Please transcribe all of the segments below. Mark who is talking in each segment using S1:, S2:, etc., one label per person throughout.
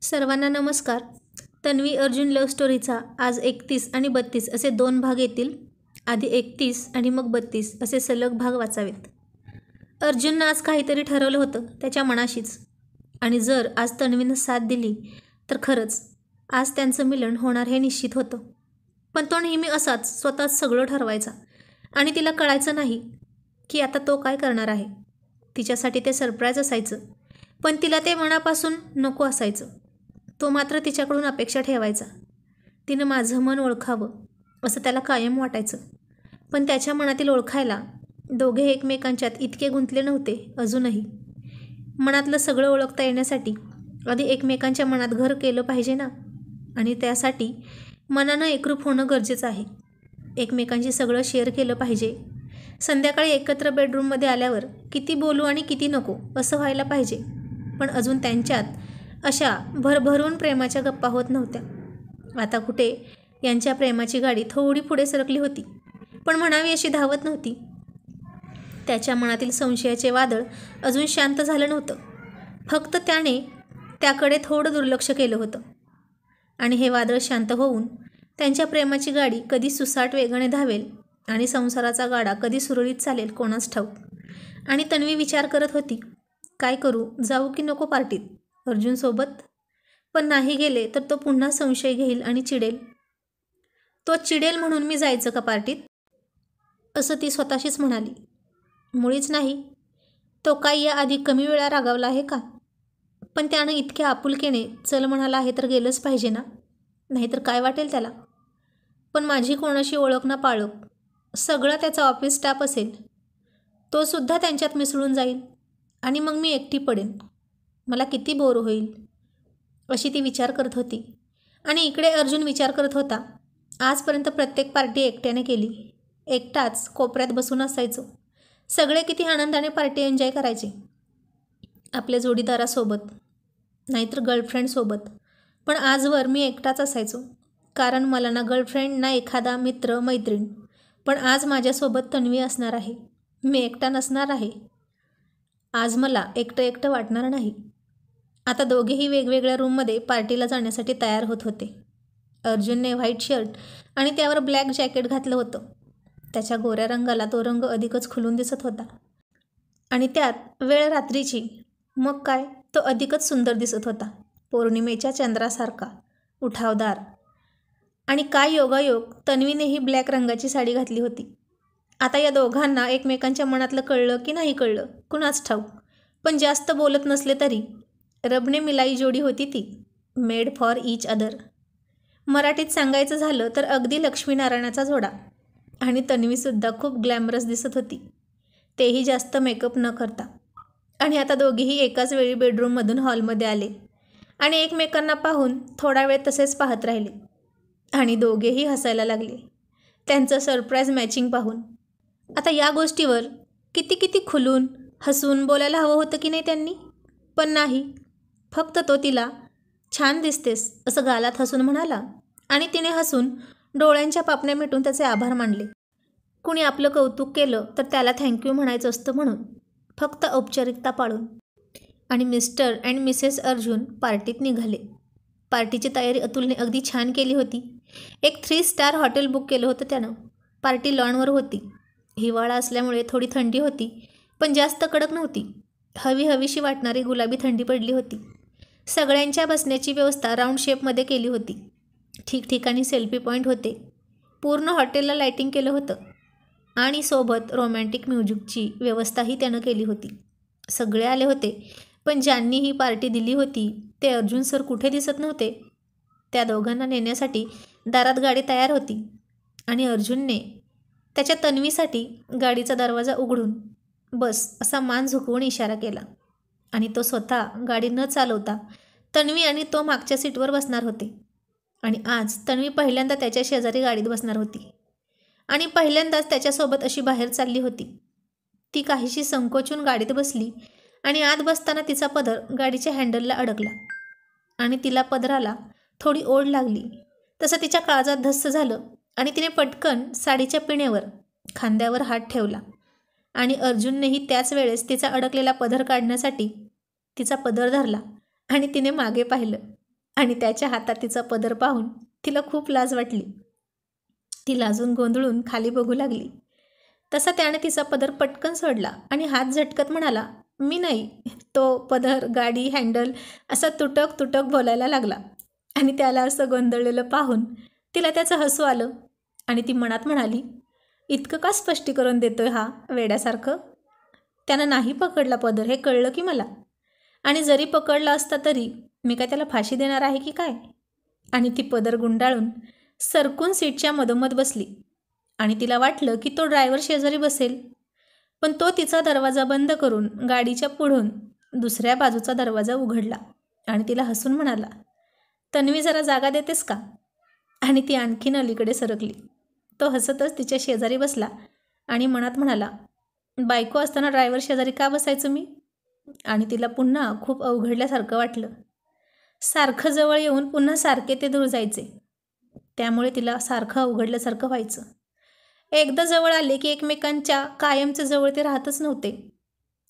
S1: सर्वांना नमस्कार. तन्वी अर्जुन लव्ह स्टोरीचा आज 31 आणि 32 असे 2 भाग येतील. आधी 31 आणि मग 32 असे सलग भाग वाचावेत. अर्जुननं आज काहीतरी ठरवलं होतं त्याच्या मनाशीच, आणि जर आज तन्वीनं साथ दिली तर खरंच आज त्यांचं मिलन होणार हे निश्चित होतं. पण तो नेहमी असाच स्वतःच सगळं ठरवायचा आणि तिला कळायचं नाही की आता तो काय करणार आहे. तिच्यासाठी ते सरप्राईज असायचं, पण तिला ते मनापासून नको असायचं. तो मात्र तिच्याकडून अपेक्षा ठेवायचा. तिनं माझं मन ओळखावं असं त्याला कायम वाटायचं. पण त्याच्या मनातील ओळखायला दोघे एकमेकांच्यात इतके गुंतले नव्हते अजूनही. मनातलं सगळं ओळखता येण्यासाठी आधी एकमेकांच्या मनात घर केलं पाहिजे ना, आणि त्यासाठी मनानं एकरूप होणं गरजेचं आहे. एकमेकांशी सगळं शेअर केलं पाहिजे. संध्याकाळी एकत्र बेडरूममध्ये आल्यावर किती बोलू आणि किती नको असं व्हायला पाहिजे. पण अजून त्यांच्यात अशा भरभरून प्रेमाच्या गप्पा होत नव्हत्या. आता कुठे यांच्या प्रेमाची गाडी थोडी पुढे सरकली होती, पण म्हणावी अशी धावत नव्हती. त्याच्या मनातील संशयाचे वादळ अजून शांत झालं नव्हतं. फक्त त्याने त्याकडे थोडं दुर्लक्ष केलं होतं. आणि हे वादळ शांत होऊन त्यांच्या प्रेमाची गाडी कधी सुसाट वेगाने धावेल आणि संसाराचा गाडा कधी सुरळीत चालेल कोणास ठाऊक. आणि तन्वी विचार करत होती, काय करू, जाऊ की नको पार्टीत अर्जुनसोबत? पण नाही गेले तर तो पुन्हा संशय घेईल आणि चिडेल. तो चिडेल म्हणून मी जायचं का पार्टीत, असं ती स्वतःशीच म्हणाली. मुळीच नाही. तो काय याआधी कमी वेळा रागावला आहे का? पण त्यानं इतक्या आपुलकीने चल म्हणाला आहे तर गेलंच पाहिजे ना, नाहीतर काय वाटेल त्याला. पण माझी कोणाशी ओळख ना पाळख, सगळा त्याचा ऑफिस स्टाफ असेल, तो सुद्धा त्यांच्यात मिसळून जाईल आणि मग मी एकटी पडेन. मला किती बोर होईल, अशी ती विचार करत होती. आणि इकडे अर्जुन विचार करत होता. आजपर्यंत प्रत्येक पार्टी एकट्याने केली, एकटाच कोपऱ्यात बसून असायचो. सगळे किती आनंदाने पार्टी एन्जॉय करायचे, आपल्या जोडीदारासोबत नाहीतर गर्लफ्रेंडसोबत. पण आजवर मी एकटाच असायचो, कारण मला ना गर्लफ्रेंड ना एखादा मित्र मैत्रीण. पण आज माझ्यासोबत तन्वी असणार आहे, मी एकटा नसणार आहे. आज मला एकटं एकटं वाटणार नाही. आता दोघेही वेगवेगळ्या रूममध्ये पार्टीला जाण्यासाठी तयार होत होते. अर्जुनने व्हाईट शर्ट आणि त्यावर ब्लॅक जॅकेट घातलं होतं. त्याच्या गोऱ्या रंगाला तो रंग अधिकच खुलून दिसत होता, आणि त्यात वेळ रात्रीची, मग काय तो अधिकच सुंदर दिसत होता, पौर्णिमेच्या चंद्रासारखा उठावदार. आणि काय योगायोग, तन्वीनेही ब्लॅक रंगाची साडी घातली होती. आता या दोघांना एकमेकांच्या मनातलं कळलं की नाही कळलं कुणाच ठाऊक, पण जास्त बोलत नसले तरी रबने मिलाई जोडी होती ती, मेड फॉर ईच अदर. मराठीत सांगायचं झालं तर अगदी लक्ष्मीनारायणाचा जोडा. आणि तन्वीसुद्धा खूप ग्लॅमरस दिसत होती, तेही जास्त मेकअप न करता. आणि आता दोघेही एकाच वेळी बेडरूममधून हॉलमध्ये आले आणि एकमेकांना पाहून थोडा वेळ तसेच पाहत राहिले. आणि दोघेही हसायला लागले त्यांचं सरप्राईज मॅचिंग पाहून. आता या गोष्टीवर किती किती खुलून हसून बोलायला हवं होतं की नाही त्यांनी, पण नाही. फक्त तो तिला छान दिसतेस असं गालात हसून म्हणाला, आणि तिने हसून डोळ्यांच्या पापण्या मिटून त्याचे आभार मानले. कुणी आपलं कौतुक केलं तर त्याला थँक्यू म्हणायचं असतं म्हणून, फक्त औपचारिकता पाळून. आणि मिस्टर अँड मिसेस अर्जुन पार्टीत निघाले. पार्टीची तयारी अतुलने अगदी छान केली होती. एक 3 स्टार हॉटेल बुक केलं होतं त्यानं. पार्टी लॉनवर होती. हिवाळा असल्यामुळे थोडी थंडी होती, पण जास्त कडक नव्हती. हवीशी वाटणारी गुलाबी थंडी पडली होती. सगळ्यांच्या बसण्याची व्यवस्था राऊंड शेपमध्ये केली होती. ठिकठिकाणी सेल्फी पॉईंट होते. पूर्ण हॉटेलला लाईटिंग केलं होतं, आणि सोबत रोमॅन्टिक म्युझिकची व्यवस्थाही त्यानं केली होती. सगळे आले होते, पण ज्यांनी ही पार्टी दिली होती ते अर्जुन सर कुठे दिसत नव्हते. त्या दोघांना नेण्यासाठी दारात गाडी तयार होती, आणि अर्जुनने त्याच्या तन्वीसाठी गाडीचा दरवाजा उघडून बस असा मान झुकवून इशारा केला. आणि तो स्वतः गाडी न चालवता तन्वी आणि तो मागच्या सीटवर बसणार होते. आणि आज तन्वी पहिल्यांदा त्याच्या शेजारी गाडीत बसणार होती, आणि पहिल्यांदाच त्याच्यासोबत अशी बाहेर चालली होती. ती काहीशी संकोचून गाडीत बसली, आणि आत बसताना तिचा पदर गाडीच्या हँडलला अडकला, आणि तिला पदराला थोडी ओढ लागली. तसं तिच्या काळजात धस्स झालं, आणि तिने पटकन साडीच्या पिण्यावर खांद्यावर हात ठेवला. आणि अर्जुननेही त्याच वेळेस तिचा अडकलेला पदर काढण्यासाठी तिचा पदर धरला, आणि तिने मागे पाहिलं. आणि त्याच्या हातात तिचा पदर पाहून तिला खूप लाज वाटली. ती लाजून गोंधळून खाली बघू लागली. तसा त्याने तिचा पदर पटकन सोडला आणि हात झटकत म्हणाला, मी नाही. तो पदर, गाडी, हँडल असा तुटक तुटक बोलायला लागला. आणि त्याला असं गोंधळलेलं पाहून तिला त्याचं हसू आलं आणि ती मनात म्हणाली, इतकं का स्पष्टीकरण देतोय हा वेड्यासारखं. त्यानं नाही पकडला पदर हे कळलं की मला. आणि जरी पकडला असता तरी मी काय त्याला फाशी देणार आहे की काय. आणि ती पदर गुंडाळून सरकून सीटच्या मधोमध बसली आणि तिला वाटलं की तो ड्रायव्हर शेजारी बसेल. पण तो तिचा दरवाजा बंद करून गाडीच्या पुढून दुसऱ्या बाजूचा दरवाजा उघडला आणि तिला हसून म्हणाला, तन्वी जरा जागा देतेस का. आणि ती आणखीन अलीकडे सरकली. तो हसतच तिच्या शेजारी बसला आणि मनात म्हणाला, बायको असताना ड्रायव्हर शेजारी का बसायचं मी. आणि तिला पुन्हा खूप अवघडल्यासारखं वाटलं. सारखं जवळ येऊन पुन्हा सारखे ते दूर जायचे. त्यामुळे तिला सारखं अवघडल्यासारखं व्हायचं. एकदा जवळ आले की एकमेकांच्या कायमचे जवळ ते राहतच नव्हते.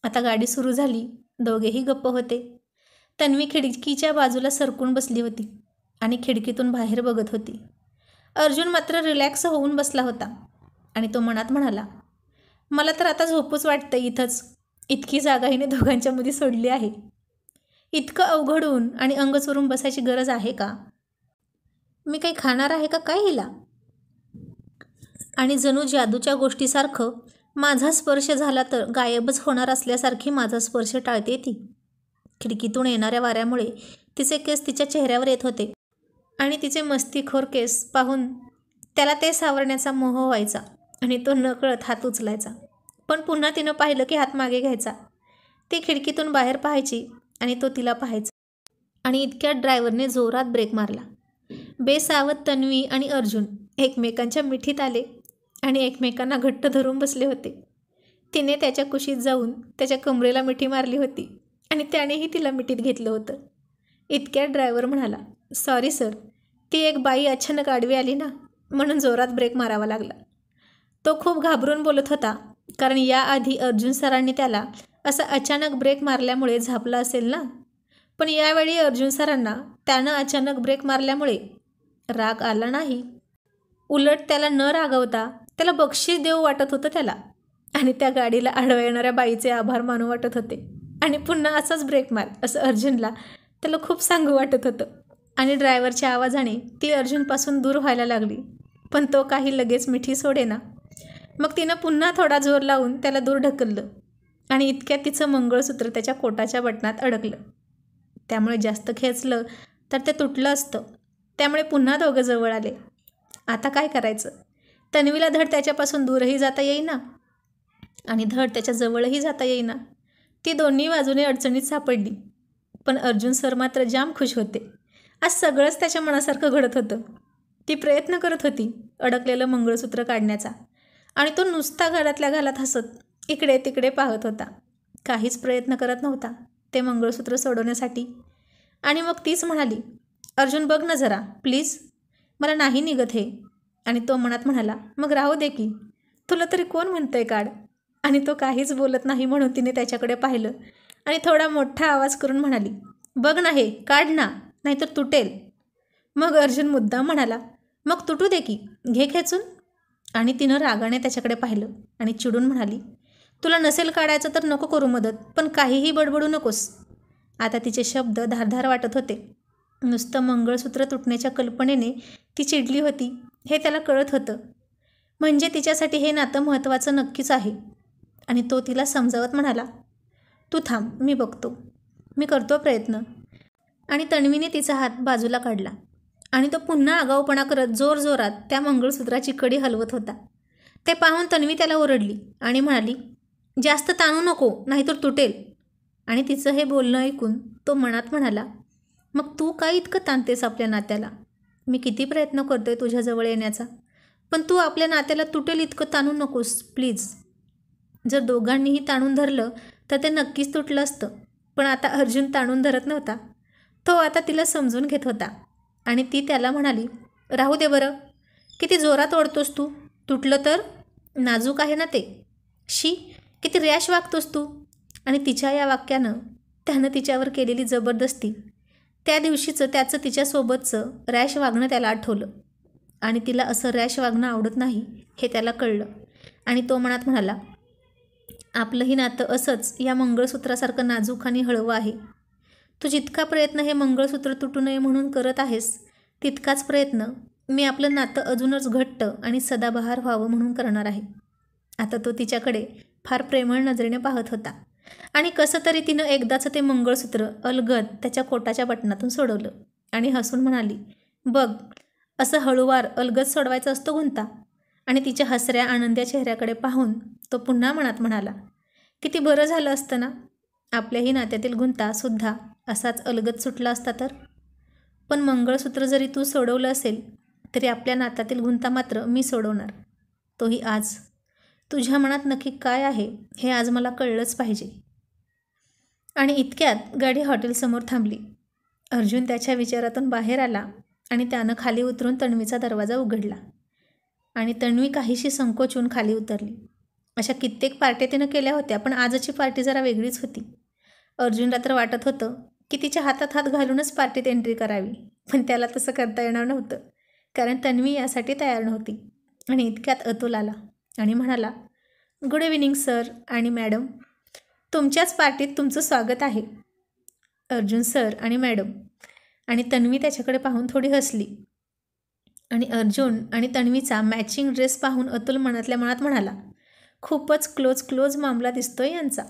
S1: आता गाडी सुरू झाली. दोघेही गप्प होते. तन्वी खिडकीच्या बाजूला सरकून बसली होती आणि खिडकीतून बाहेर बघत होती. अर्जुन मात्र रिलॅक्स होऊन बसला होता आणि तो मनात म्हणाला, मला तर आता झोपूच वाटतं इथंच. इतकी जागा हिने दोघांच्या मध्ये सोडली आहे. इतकं अवघड होऊन आणि अंग चोरून बसायची गरज आहे का. मी काही खाणार आहे का काय हिला. आणि जणू जादूच्या गोष्टीसारखं माझा स्पर्श झाला तर गायबच होणार असल्यासारखी माझा स्पर्श टाळते ती. खिडकीतून येणाऱ्या वाऱ्यामुळे तिचे केस तिच्या चेहऱ्यावर येत होते आणि तिचे मस्तीखोर केस पाहून त्याला ते सावरण्याचा मोह व्हायचा आणि तो नकळत हात उचलायचा. पण पुन्हा तिनं पाहिलं की हात मागे घ्यायचा. ती खिडकीतून बाहेर पाहायची आणि तो तिला पाहायचा. आणि इतक्यात ड्रायव्हरने जोरात ब्रेक मारला. बेसावध तन्वी आणि अर्जुन एकमेकांच्या मिठीत आले आणि एकमेकांना घट्ट धरून बसले होते. तिने त्याच्या कुशीत जाऊन त्याच्या कमरेला मिठी मारली होती आणि त्यानेही तिला मिठीत घेतलं होतं. इतक्यात ड्रायव्हर म्हणाला, सॉरी सर, ती एक बाई अचानक आडवी आली ना म्हणून जोरात ब्रेक मारावा लागला. तो खूप घाबरून बोलत होता कारण याआधी अर्जुन सरांनी त्याला असं अचानक ब्रेक मारल्यामुळे झापलं असेल ना. पण यावेळी अर्जुन सरांना त्यानं अचानक ब्रेक मारल्यामुळे राग आला नाही. उलट त्याला न रागवता त्याला बक्षीस देऊ वाटत होतं त्याला. आणि त्या गाडीला आडव्या येणाऱ्या बाईचे आभार मानू वाटत होते. आणि पुन्हा असाच ब्रेक मार असं अर्जुनला त्याला खूप सांगू वाटत होतं. आणि ड्रायव्हरच्या आवाजाने ती अर्जुनपासून दूर व्हायला लागली. पण तो काही लगेच मिठी सोडेना. मग तिनं पुन्हा थोडा जोर लावून त्याला दूर ढकललं आणि इतक्यात तिचं मंगळसूत्र त्याच्या कोटाच्या बटनात अडकलं. त्यामुळे जास्त खेचलं तर ते तुटलं असतं. त्यामुळे पुन्हा दोघं जवळ आले. आता काय करायचं. तन्वीला धड त्याच्यापासून दूरही जाता येईना आणि धड त्याच्या जवळही जाता येईना. ती दोन्ही बाजूने अडचणीत सापडली. पण अर्जुन सर मात्र जाम खुश होते. आज सगळंच त्याच्या मनासारखं घडत होतं. ती प्रयत्न करत होती अडकलेलं मंगळसूत्र काढण्याचा आणि तो नुसता घरातल्या घालात हसत इकडे तिकडे पाहत होता. काहीच प्रयत्न करत नव्हता ते मंगळसूत्र सोडवण्यासाठी. आणि मग तीच म्हणाली, अर्जुन बघ ना जरा प्लीज, मला नाही निघत हे. आणि तो मनात म्हणाला, मग राहू दे की, तुला तरी कोण म्हणतंय काढ. आणि तो काहीच बोलत नाही म्हणून तिने त्याच्याकडे पाहिलं आणि थोडा मोठा आवाज करून म्हणाली, बघ ना हे काढ ना, नाहीतर तुटेल. मग अर्जुन मुद्दाम म्हणाला, मग तुटू दे की, घे खेचून. आणि तिनं रागाने त्याच्याकडे पाहिलं आणि चिडून म्हणाली, तुला नसेल काढायचं तर नको करू मदत, पण काहीही बडबडू नकोस. आता तिचे शब्द धारधार वाटत होते. नुसतं मंगळसूत्र तुटण्याच्या कल्पनेने ती चिडली होती हे त्याला कळत होतं. म्हणजे तिच्यासाठी हे नातं महत्त्वाचं नक्कीच आहे. आणि तो तिला समजावत म्हणाला, तू थांब, मी बघतो, मी करतो प्रयत्न. आणि तन्वीने तिचा हात बाजूला काढला आणि तो पुन्हा आगाऊपणा करत जोरजोरात त्या मंगळसूत्राची कडी हलवत होता. ते पाहून तन्वी त्याला ओरडली आणि म्हणाली, जास्त ताणू नको नाहीतर तुटेल. आणि तिचं हे बोलणं ऐकून तो मनात म्हणाला, मग तू काय इतकं ताणतेस आपल्या नात्याला. मी किती प्रयत्न करतोय तुझ्याजवळ येण्याचा, पण तू आपल्या नात्याला तुटेल इतकं ताणू नकोस प्लीज. जर दोघांनीही ताणून धरलं तर ते नक्कीच तुटलं असतं. पण आता अर्जुन ताणून धरत नव्हता. तो आता तिला समजून घेत होता. आणि ती त्याला म्हणाली, राहू दे बरं, किती जोरात ओढतोस तू, तुटलं तर. नाजूक आहे ना ते. शी, किती रॅश वागतोस तू. आणि तिच्या या वाक्यानं त्यानं तिच्यावर केलेली जबरदस्ती त्या दिवशीचं त्याचं तिच्यासोबतचं रॅश वागणं त्याला आठवलं आणि तिला असं रॅश वागणं आवडत नाही हे त्याला कळलं आणि तो मनात म्हणाला, आपलंही नातं असंच या मंगळसूत्रासारखं नाजूक आणि हळवं आहे. तू जितका प्रयत्न हे मंगळसूत्र तुटू नये म्हणून करत आहेस तितकाच प्रयत्न मी आपलं नातं अजूनच घट्ट आणि सदाबहार व्हावं म्हणून करणार आहे. आता तो तिच्याकडे फार प्रेमळ नजरेने पाहत होता आणि कसं तरी तिनं एकदाचं ते मंगळसूत्र अलगद त्याच्या कोटाच्या बटनातून सोडवलं आणि हसून म्हणाली, बघ, असं हळूवार अलगद सोडवायचं असतो गुंता. आणि तिच्या हसऱ्या आनंद्या चेहऱ्याकडे पाहून तो पुन्हा मनात म्हणाला, किती बरं झालं असतं ना आपल्याही नात्यातील गुंतासुद्धा असाच अलगद सुटला असता तर. पण मंगळसूत्र जरी तू सोडवलं असेल तरी आपल्या नात्यातील गुंता मात्र मी सोडवणार, तोही आज. तुझ्या मनात नक्की काय आहे हे आज मला कळलंच पाहिजे. आणि इतक्यात गाडी हॉटेलसमोर थांबली. अर्जुन त्याच्या विचारातून बाहेर आला आणि त्यानं खाली उतरून तन्वीचा दरवाजा उघडला आणि तन्वी काहीशी संकोचून खाली उतरली. अशा कित्येक पार्ट्या तिनं केल्या होत्या, पण आजची पार्टी जरा वेगळीच होती. अर्जुनला तर वाटत होतं की तिच्या हातात हात घालूनच पार्टीत एंट्री करावी, पण त्याला तसं करता येणार नव्हतं कारण तन्वी यासाठी तयार नव्हती. आणि इतक्यात अतुल आला आणि म्हणाला, गुड इव्हिनिंग सर आणि मॅडम, तुमच्याच पार्टीत तुमचं स्वागत आहे. अर्जुन सर आणि मॅडम आणि तन्वी त्याच्याकडे पाहून थोडी हसली आणि अर्जुन आणि तन्वीचा मॅचिंग ड्रेस पाहून अतुल मनातल्या मनात म्हणाला, खूपच क्लोज मामला दिसतोय यांचा.